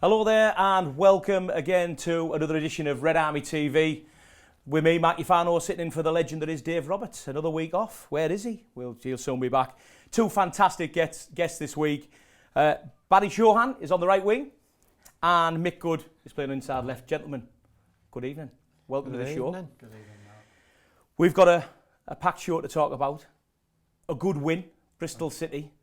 Hello there and welcome again to another edition of Red Army TV. With me, Marc Yafano, sitting in for the legend that is Dave Roberts. Another week off. Where is he? He'll soon be back. Two fantastic guests this week. Barri Chohan is on the right wing and Mick is playing inside left. Gentlemen, good evening. Welcome to the show. Good evening, Mark. We've got a packed show to talk about. A good win, Bristol City.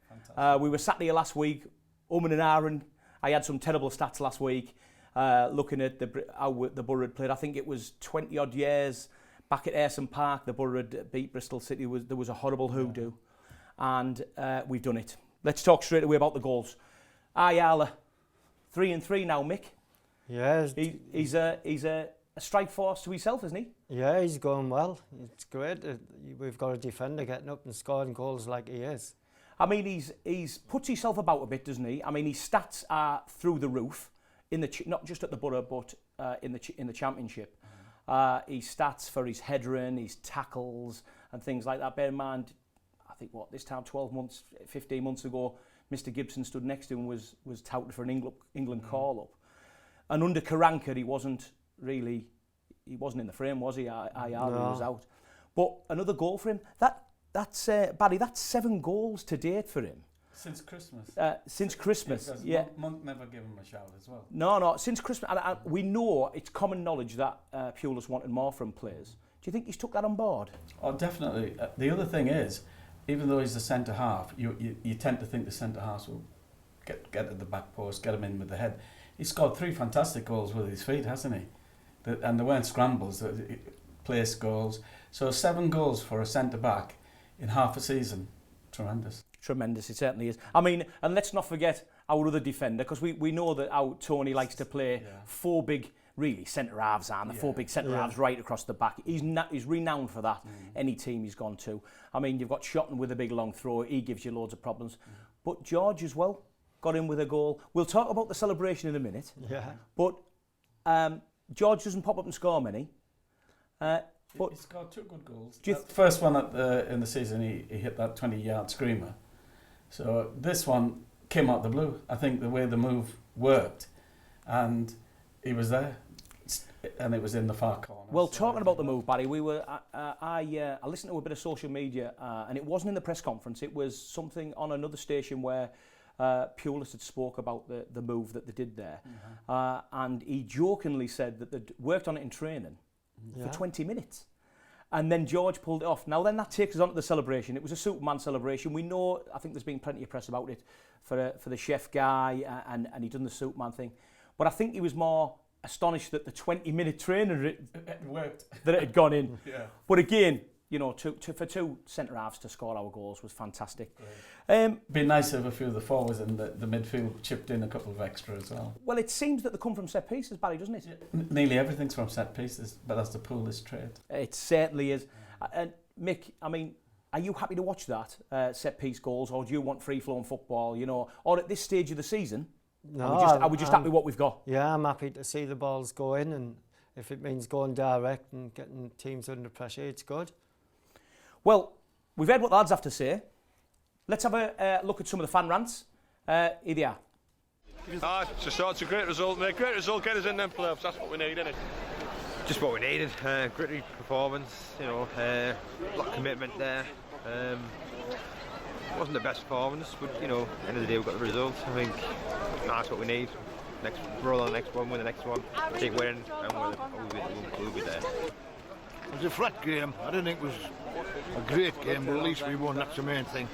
We were sat here last week, and ahhing. I had some terrible stats last week, looking at how the Borough had played. I think it was 20 odd years back at Ayresome Park. The Borough had beat Bristol City. There was a horrible hoodoo, and we've done it. Let's talk straight away about the goals. Ayala, 3-3 now, Mick. Yeah, he's a strike force to himself, isn't he? Yeah, he's going well. It's great. We've got a defender getting up and scoring goals like he is. I mean, he's puts himself about a bit, doesn't he? I mean, his stats are through the roof not just at the Borough, but in the Championship. His stats for his headering, his tackles, and things like that. Bear in mind, I think this time 15 months ago, Mr. Gibson stood next to him was touted for an England call up, and under Karanka he wasn't in the frame, was he? Ayala was out, but another goal for him. That's Barry. That's 7 goals to date for him. Since Christmas. Since Christmas, yeah. Monk never gave him a shout as well. No, since Christmas. And we know it's common knowledge that Pulis wanted more from players. Do you think he's took that on board? Oh, definitely. The other thing is, even though he's a centre half, you tend to think the centre halves will get at the back post, get him in with the head. He's scored 3 fantastic goals with his feet, hasn't he? And there weren't scrambles, place goals. So 7 goals for a centre back in half a season, tremendous, it certainly is. I mean, and let's not forget our other defender, because we know that how Tony likes to play 4 big, really, centre halves and the 4 big centre halves right across the back. He's renowned for that, any team he's gone to. I mean, you've got Chohan with a big long throw, he gives you loads of problems. But George as well, got in with a goal. We'll talk about the celebration in a minute. Yeah. But George doesn't pop up and score many. But he scored 2 good goals. First one in the season, he hit that 20-yard screamer. So this one came out the blue. I think the way the move worked, and he was there, and it was in the far corner. Well, talking about the move, Barry, I listened to a bit of social media, and it wasn't in the press conference. It was something on another station where Pulis had spoke about the move that they did there, and he jokingly said that they'd worked on it in training for 20 minutes. And then George pulled it off. Now then that takes us on to the celebration. It was a Superman celebration. We know, I think there's been plenty of press about it for the chef guy, and he done the Superman thing. But I think he was more astonished that the 20-minute training it worked. That it had gone in. Yeah. But again, you know, for 2 centre halves to score our goals was fantastic. Be nice if a few of the forwards and the midfield chipped in a couple of extra as well. Well, it seems that they come from set pieces, Barry, doesn't it? Yeah. Nearly everything's from set pieces, but that's the Pulis trade. It certainly is. And Mick, I mean, are you happy to watch that set piece goals, or do you want free flowing football? You know, or at this stage of the season, no, are we just happy with what we've got? Yeah, I'm happy to see the balls go in, and if it means going direct and getting teams under pressure, it's good. Well, we've heard what the lads have to say. Let's have a look at some of the fan rants. Here they are. It's a great result, mate. Great result, get us in them playoffs. That's what we need, isn't it? Just what we needed. Gritty performance, you know, a lot of commitment there. Wasn't the best performance, but you know, at the end of the day we got the result. I think that's what we need. Roll on the next one, win the next one, keep winning, and we'll be there. It was a flat game. I didn't think it was a great game, but at least we won. That's the main thing.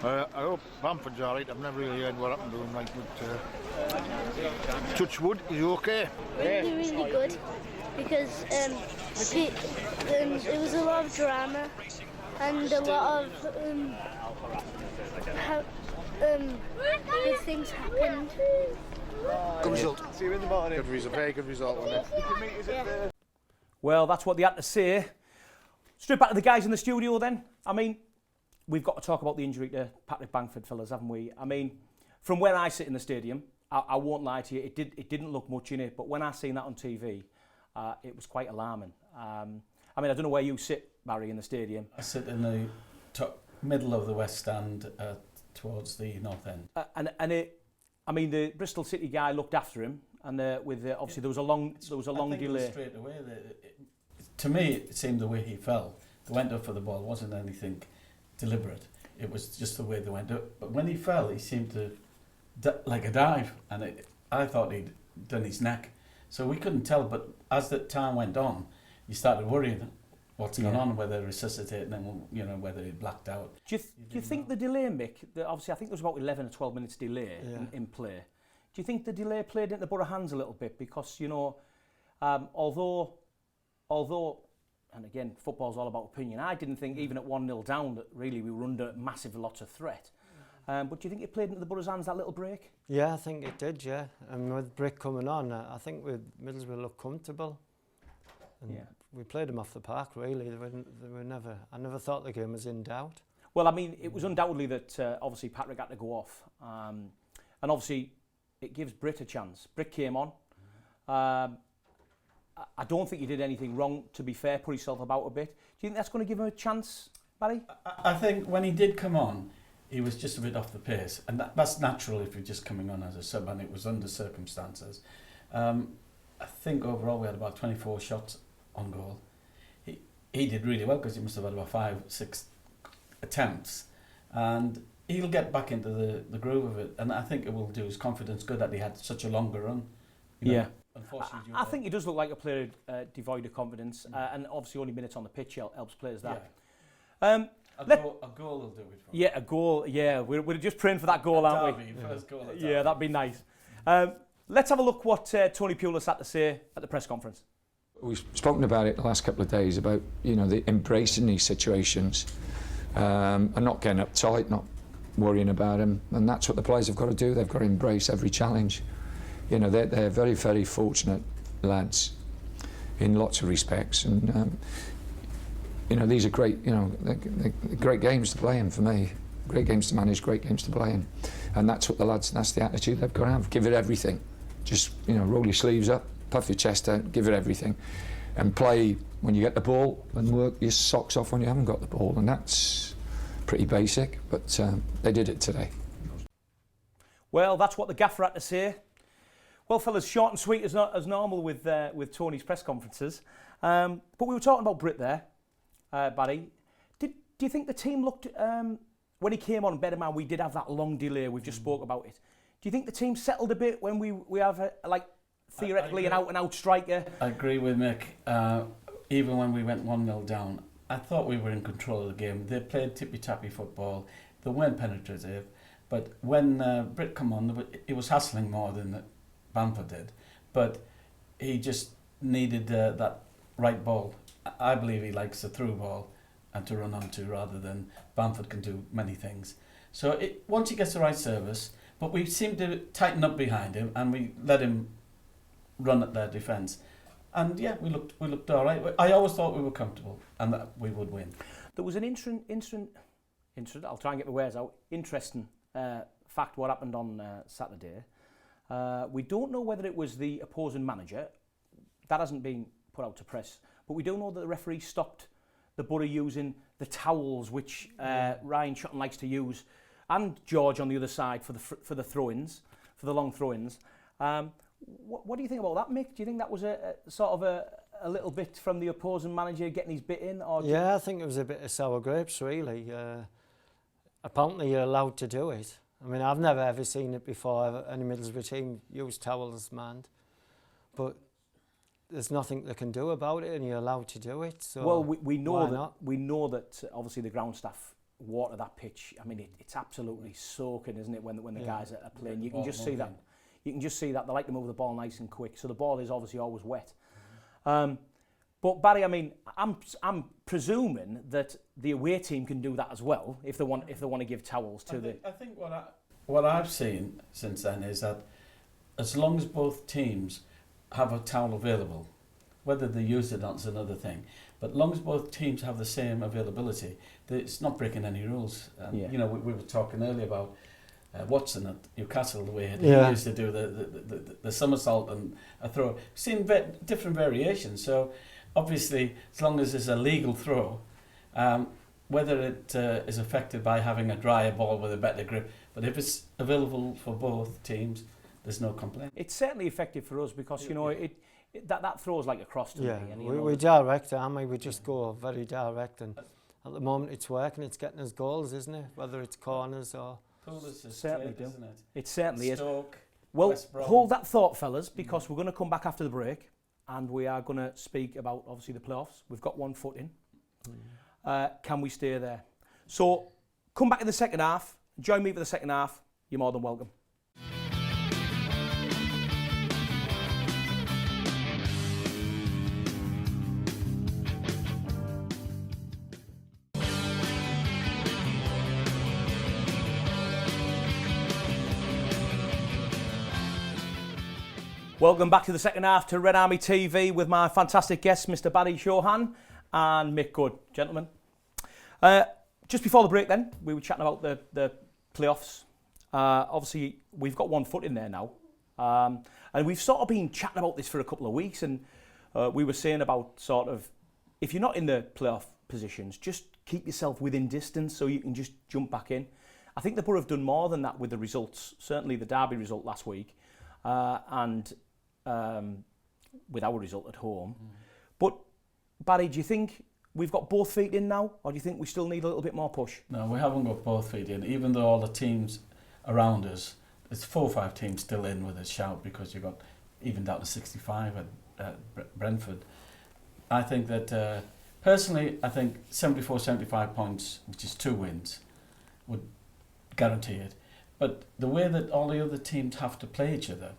I hope Bamford's all right. I've never really heard what happened to him. But touch wood, he's okay. Really good, because it was a lot of drama and a lot of good things happened. Good result. See you in the morning. Good result. Very good result, wasn't it? Well, that's what they had to say. Straight back to the guys in the studio then. I mean, we've got to talk about the injury to Patrick Bamford, fellas, haven't we? I mean, from where I sit in the stadium, I won't lie to you, it didn't look much in it, but when I seen that on TV, it was quite alarming. I mean, I don't know where you sit, Barry, in the stadium. I sit in the top middle of the West Stand towards the north end. And it I mean, the Bristol City guy looked after him, and obviously there was a long It was delay. straight away. To me, it seemed the way he fell. They went up for the ball. It wasn't anything deliberate. It was just the way they went up. But when he fell, he seemed to like a dive, and I thought he'd done his neck. So we couldn't tell. But as the time went on, you started worrying what's going on, whether resuscitating him, you know, whether he blacked out. Do you think the delay, Mick? Obviously, I think there was about 11 or 12 minutes delay in play. Do you think the delay played into Borough hands a little bit? Because, you know, although, and again, football's all about opinion, I didn't think even at 1-0 down that really we were under massive lots of threat. But do you think it played into the Borough's hands, that little break? Yeah, I think it did, yeah. And with Brick coming on, I think Middlesbrough looked comfortable. And we played them off the park, really. They were never. I never thought the game was in doubt. Well, I mean, it was undoubtedly that obviously Patrick had to go off. And obviously, it gives Britt a chance. Britt came on. I don't think he did anything wrong, to be fair, put himself about a bit. Do you think that's going to give him a chance, Barry? I think when he did come on, he was just a bit off the pace. And that's natural if you're just coming on as a sub, and it was under circumstances. I think overall we had about 24 shots on goal. He did really well because he must have had about 5-6 attempts. And he'll get back into the groove of it. And I think it will do his confidence good that he had such a longer run. You know, unfortunately, I think he does look like a player devoid of confidence, and obviously only minutes on the pitch helps players that. A goal will do it for him. Yeah, a goal. Yeah, we're just praying for that goal, aren't we? First goal at Yeah, that'd be nice. Let's have a look what Tony Pulis had to say at the press conference. We've spoken about it the last couple of days about, you know, the embracing these situations and not getting uptight, not worrying about them, and that's what the players have got to do. They've got to embrace every challenge. You know, they're very, very fortunate lads in lots of respects, and you know, these are great. You know, they're great games to play in for me. Great games to manage, great games to play in, and that's what the lads. That's the attitude they've got to have. Give it everything. Just, you know, roll your sleeves up, puff your chest out, give it everything, and play when you get the ball, and work your socks off when you haven't got the ball, and that's pretty basic. But they did it today. Well, that's what the gaffer had to say. Well, fellas, short and sweet as normal with Tony's press conferences. But we were talking about Britt there, Barry. Do you think the team looked, when he came on, better man, we did have that long delay, we've just spoke about it. Do you think the team settled a bit when we have, theoretically an out-and-out striker? I agree with Mick. Even when we went 1-0 down, I thought we were in control of the game. They played tippy-tappy football. They weren't penetrative. But when Britt come on, he was hassling more than Bamford did, but he just needed that right ball. I believe he likes a through ball and to run onto rather than Bamford can do many things. So once he gets the right service, but we seemed to tighten up behind him and we let him run at their defence. And yeah, we looked all right. I always thought we were comfortable and that we would win. There was an interesting. I'll try and get my words out. Interesting fact what happened on Saturday. We don't know whether it was the opposing manager. That hasn't been put out to press. But we don't know that the referee stopped the Borough using the towels, which Ryan Chohan likes to use, and George on the other side for the throw-ins, for the long throw-ins. What do you think about that, Mick? Do you think that was a sort of a little bit from the opposing manager getting his bit in? Or I think it was a bit of sour grapes, really. Apparently you're allowed to do it. I mean, I've never ever seen it before, any Middlesbrough team use towels manned. But there's nothing they can do about it, and you're allowed to do it. So well, we know that obviously the ground staff water that pitch. I mean, it's absolutely soaking, isn't it, when the guys are playing? You can just see that. You can just see that they like to move the ball nice and quick, so the ball is obviously always wet. But Barry, I mean, I'm presuming that the away team can do that as well if they want to give towels to the. I think what I've seen since then is that as long as both teams have a towel available, whether they use it or not is another thing. But as long as both teams have the same availability, it's not breaking any rules. You know, we were talking earlier about Watson at Newcastle, the way he used to do the somersault and a throw. We've seen different variations. So obviously, as long as it's a legal throw, whether it is affected by having a drier ball with a better grip, but if it's available for both teams, there's no complaint. It's certainly effective for us because, you know, that throws like a cross to Yeah, me. And, we direct, aren't we? We just go very direct, and at the moment it's working. It's getting us goals, isn't it? Whether it's corners or... Certainly do. Isn't it? It certainly Stoke, is. Well, West Brom. hold that thought, fellas, because we're going to come back after the break and we are going to speak about, obviously, the playoffs. We've got one foot in. Can we stay there? So, come back in the second half. Join me for the second half. You're more than welcome. Welcome back to the second half to Red Army TV with my fantastic guests, Mr. Barri Chohan and Mick Good. Gentlemen, just before the break then, we were chatting about the playoffs. Obviously, we've got one foot in there now. And we've sort of been chatting about this for a couple of weeks, and we were saying about sort of, if you're not in the playoff positions, just keep yourself within distance so you can just jump back in. I think the Borough have done more than that with the results, certainly the Derby result last week, and with our result at home. But Barry, do you think we've got both feet in now, or do you think we still need a little bit more push? No, we haven't got both feet in, even though all the teams around us, there's 4 or 5 teams still in with a shout, because you've got even down to 65 at Brentford. I think that, personally, I think 74, 75 points, which is 2 wins, would guarantee it. But the way that all the other teams have to play each other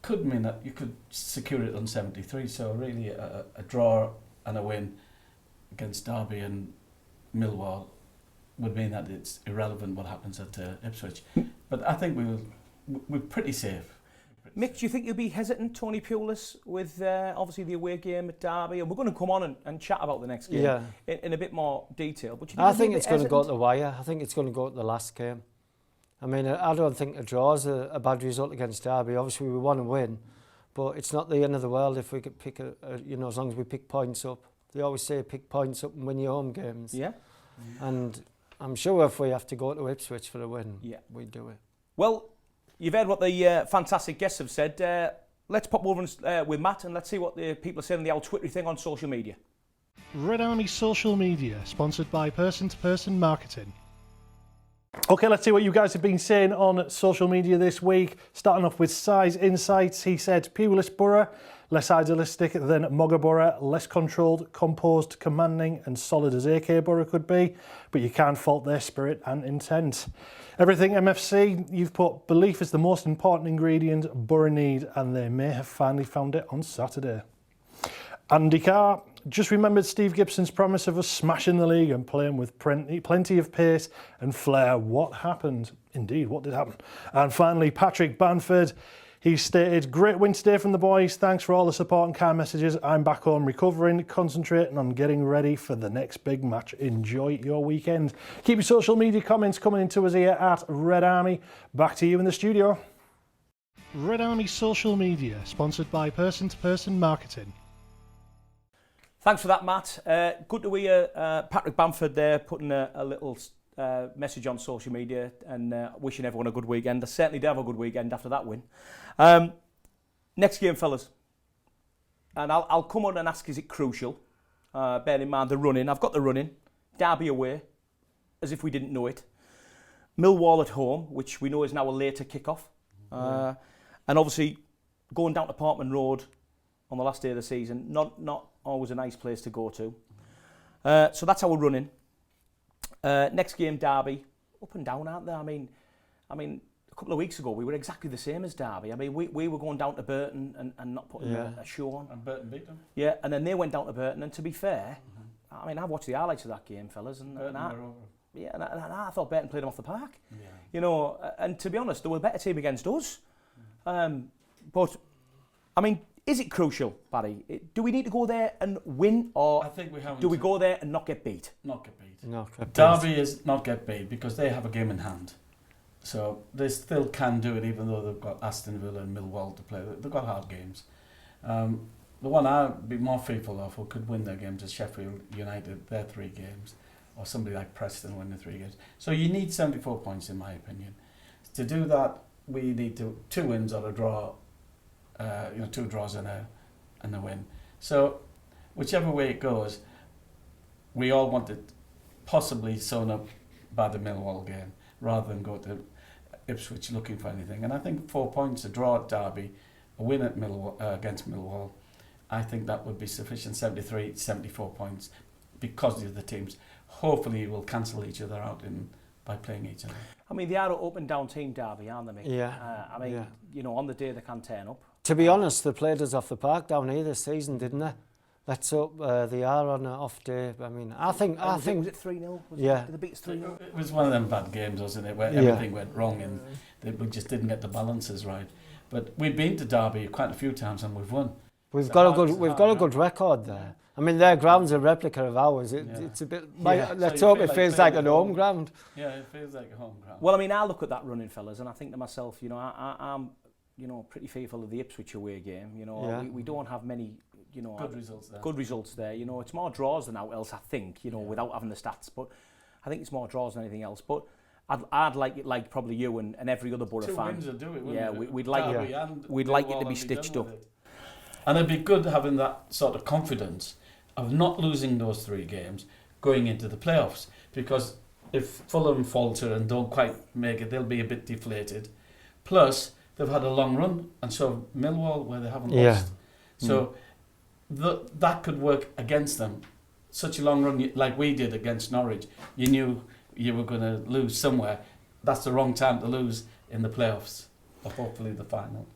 could mean that you could secure it on 73. So really a draw and a win against Derby and Millwall would mean that it's irrelevant what happens at Ipswich. But I think we're pretty safe. Mick, do you think you'll be hesitant, Tony Pulis, with obviously the away game at Derby? And we're going to come on and chat about the next game in a bit more detail. But I think it's going to go to the wire. I think it's going to go to the last game. I mean, I don't think a draw is a bad result against Derby. Obviously, we want to win, but it's not the end of the world if we could pick as long as we pick points up. They always say pick points up and win your home games. Yeah. And I'm sure if we have to go to Ipswich for a win, we'd do it. Well, you've heard what the fantastic guests have said. Let's pop over with Matt and let's see what the people are saying on the old Twittery thing on social media. Red Army Social Media, sponsored by Person to Person Marketing. Okay, let's see what you guys have been saying on social media this week. Starting off with Size Insights, he said, Pulis Borough, less idealistic than Mogger Borough, less controlled, composed, commanding and solid as AK Borough could be, but you can't fault their spirit and intent. Everything MFC, you've put belief is the most important ingredient Borough need, and they may have finally found it on Saturday. Andy Carr, just remembered Steve Gibson's promise of us smashing the league and playing with plenty of pace and flair. What happened? Indeed, what did happen? And finally, Patrick Bamford, he stated, great win today from the boys. Thanks for all the support and kind messages. I'm back home recovering, concentrating on getting ready for the next big match. Enjoy your weekend. Keep your social media comments coming into us here at Red Army. Back to you in the studio. Red Army Social Media, sponsored by Person to Person Marketing. Thanks for that, Matt. Good to hear Patrick Bamford there putting a little message on social media and wishing everyone a good weekend. They certainly do have a good weekend after that win. Next game, fellas. And I'll come on and ask, is it crucial? Bear in mind the running. I've got the running. Derby away, as if we didn't know it. Millwall at home, which we know is now a later kick-off. And obviously, going down to Parkman Road on the last day of the season, not always a nice place to go to. So that's how we're running. Next game, Derby. Up and down, aren't they? I mean, a couple of weeks ago, we were exactly the same as Derby. I mean, we were going down to Burton and not putting a show on. And Burton beat them. Yeah, and then they went down to Burton, and to be fair, I mean, I watched the highlights of that game, fellas, and I thought Burton played them off the park. Yeah. You know, and to be honest, they were a better team against us. But, I mean, is it crucial, Barry? Do we need to go there and win, or I think we do we go there and not get beat? Not get beat. Not get beat. Derby is not get beat because they have a game in hand. So they still can do it, even though they've got Aston Villa and Millwall to play. They've got hard games. The one I'd be more fearful of who could win their games is Sheffield United, their 3 games, or somebody like Preston win the 3 games. So you need 74 points, in my opinion. To do that, we need 2 wins or a draw, 2 draws and a win. So whichever way it goes, we all want it possibly sewn up by the Millwall game, rather than go to Ipswich looking for anything. And I think 4 points, a draw at Derby, a win at against Millwall, I think that would be sufficient. 73, 74 points, because of the teams. Hopefully will cancel each other out by playing each other. I mean, they are an up and down team, Derby, aren't they, Mick? Yeah. I mean, on the day they can turn up. To be honest, they played us off the park down here this season, didn't they? Let's hope they are on an off day. I mean, I think was it 3-0? Yeah. Did they beat us 3-0? It was one of them bad games, wasn't it, where everything went wrong and we just didn't get the balances right. But we've been to Derby quite a few times and we've won. We've got a good record there. I mean, their ground's a replica of ours. It's a bit. Let's hope it feels like an home ground. Yeah, it feels like a home ground. Well, I mean, I look at that running, fellas, and I think to myself, I'm pretty fearful of the Ipswich away game. We don't have many, good results there. It's more draws than out else, I think. Without having the stats, but I think it's more draws than anything else. But I'd like it, like probably you and every other Borough fan. 2 wins will do it, wouldn't it? We'd like it to be stitched up. And it'd be good having that sort of confidence of not losing those 3 games going into the playoffs, because if Fulham falter and don't quite make it, they'll be a bit deflated. Plus, they've had a long run, and so Millwall, where they haven't lost. So that could work against them. Such a long run, like we did against Norwich, you knew you were going to lose somewhere. That's the wrong time to lose in the playoffs, or hopefully the final.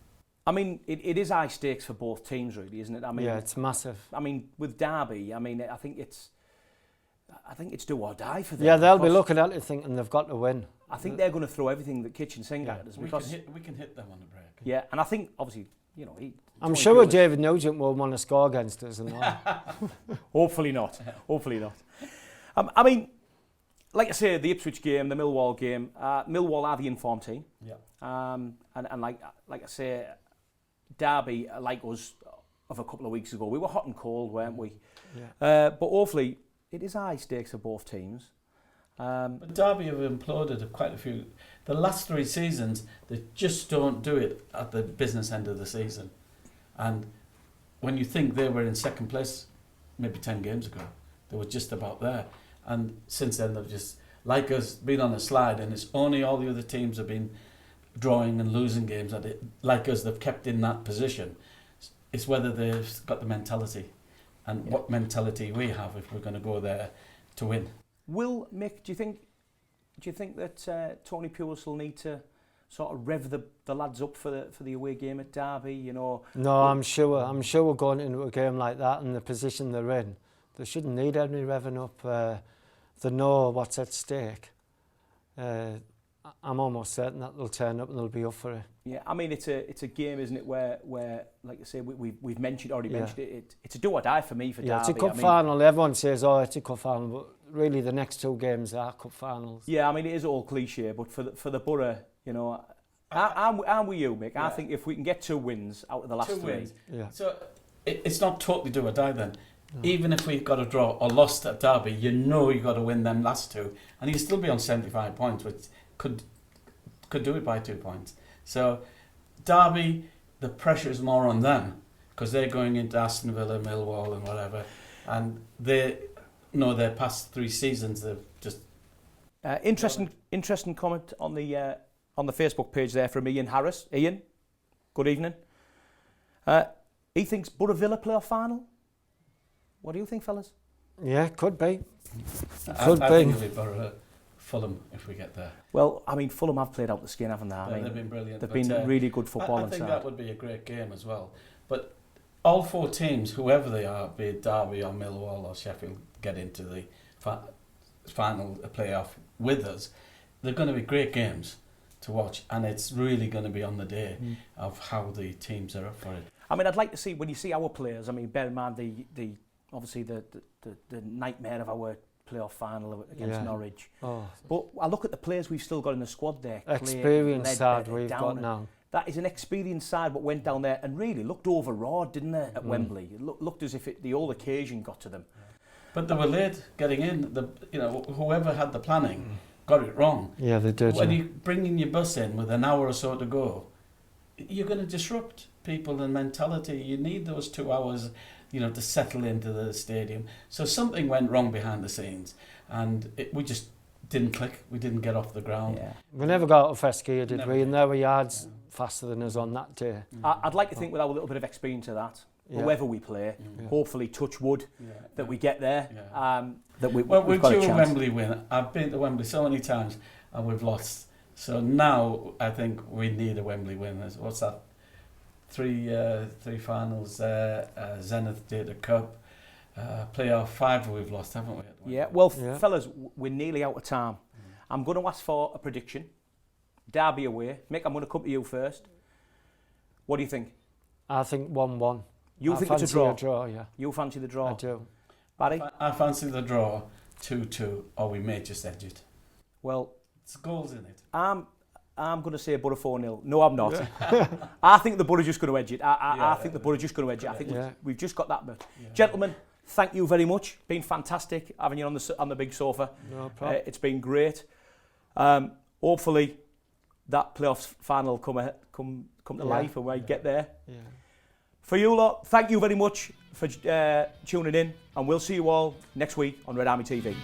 I mean, it is high stakes for both teams, really, isn't it? I mean, it's massive. I mean, with Derby, I think it's do or die for them. Yeah, they'll be looking at it thinking they've got to win. I think they're going to throw everything that kitchen sink at us. We can hit them on the break. Yeah, and I think, obviously, I'm sure David Nugent will want to score against us and all. Hopefully not. Hopefully not. I mean, like I say, the Ipswich game, the Millwall game, Millwall are the informed team. Yeah. And like I say, Derby, like us, of a couple of weeks ago, we were hot and cold, weren't we? Yeah. But hopefully, it is high stakes for both teams. But Derby have imploded quite a few. The last 3 seasons, they just don't do it at the business end of the season. And when you think they were in second place, maybe 10 games ago, they were just about there. And since then, they've just, like us, been on a slide, and it's only all the other teams have been drawing and losing games that like us, they've kept in that position. It's whether they've got the mentality and what mentality we have if we're going to go there to win. Will, Mick, do you think that Tony Pulis will need to sort of rev the lads up for the away game at Derby? No, I'm sure we're going into a game like that in the position they're in. They shouldn't need any revving up. They know what's at stake. I'm almost certain that they'll turn up and they'll be up for it. Yeah, I mean, it's a game, isn't it, where like I say, we've mentioned it. It's a do or die for me for Derby. It's a cup final. Everyone says, it's a cup final, but really the next 2 games are cup finals. Yeah, I mean, it is all cliche, but for the Borough, I'm with you, Mick. Yeah. I think if we can get 2 wins out of the last 3. Wins. Yeah. So it's not totally do or die then. No. Even if we've got a draw or lost at Derby, you've got to win them last 2, and you'll still be on 75 points, which could do it by 2 points. So Derby, the pressure is more on them because they're going into Aston Villa, Millwall and whatever, and they know their past 3 seasons they've just... Interesting comment on the Facebook page there from Ian Harris. Ian, good evening. He thinks Borough Villa playoff final. What do you think, fellas? Yeah, could be. I think it'll be Borough Fulham if we get there. Well, I mean, Fulham have played out the skin, haven't they? I mean, they've been brilliant. They've been really good football. I think that would be a great game as well. But all 4 teams, whoever they are, be it Derby or Millwall or Sheffield, get into the final playoff with us. They're going to be great games to watch, and it's really going to be on the day of how the teams are up for it. I mean, I'd like to see, when you see our players, I mean, bear in mind obviously the nightmare of our playoff final against Norwich. Oh. But I look at the players we've still got in the squad there. Experienced side we've got now. That is an experienced side, but went down there and really looked overawed, didn't they, at Wembley? It looked as if the whole occasion got to them. But they were late getting in. Whoever had the planning got it wrong. Yeah, they did. When Yeah. you bring your bus in with an hour or so to go, you're going to disrupt people and mentality. You need those 2 hours, to settle into the stadium. So something went wrong behind the scenes, and we just didn't click. We didn't get off the ground. Yeah. We never got out of first gear, did Never we? did. And they were yards faster than us on that day. I'd like to think with our little bit of experience of that, Yeah. whoever we play, hopefully touch wood, that we get there. Yeah. That we've We're got a due a chance. Wembley win. I've been to Wembley so many times and we've lost. So now I think we need a Wembley win. What's that? Three finals there. Zenith Data Cup. Playoff 5 we've lost, haven't we? Yeah, well, fellas, we're nearly out of time. I'm going to ask for a prediction. Derby away. Mick, I'm going to come to you first. What do you think? I think 1-1. You I think it's a fancy draw? a draw, yeah. You fancy the draw? I do. Barry? I fancy the draw 2-2, or we may just edge it. Well, it's goals in it. I'm going to say Borough 4-0. No, I'm not. I think the Borough are just going to edge it. I think the Borough are just going to edge it. I think we've just got that much. Yeah. Gentlemen, thank you very much. Been fantastic having you on the big sofa. No problem. It's been great. Hopefully, that playoffs final come to life and we get there. Yeah. For you lot, thank you very much for tuning in, and we'll see you all next week on Red Army TV.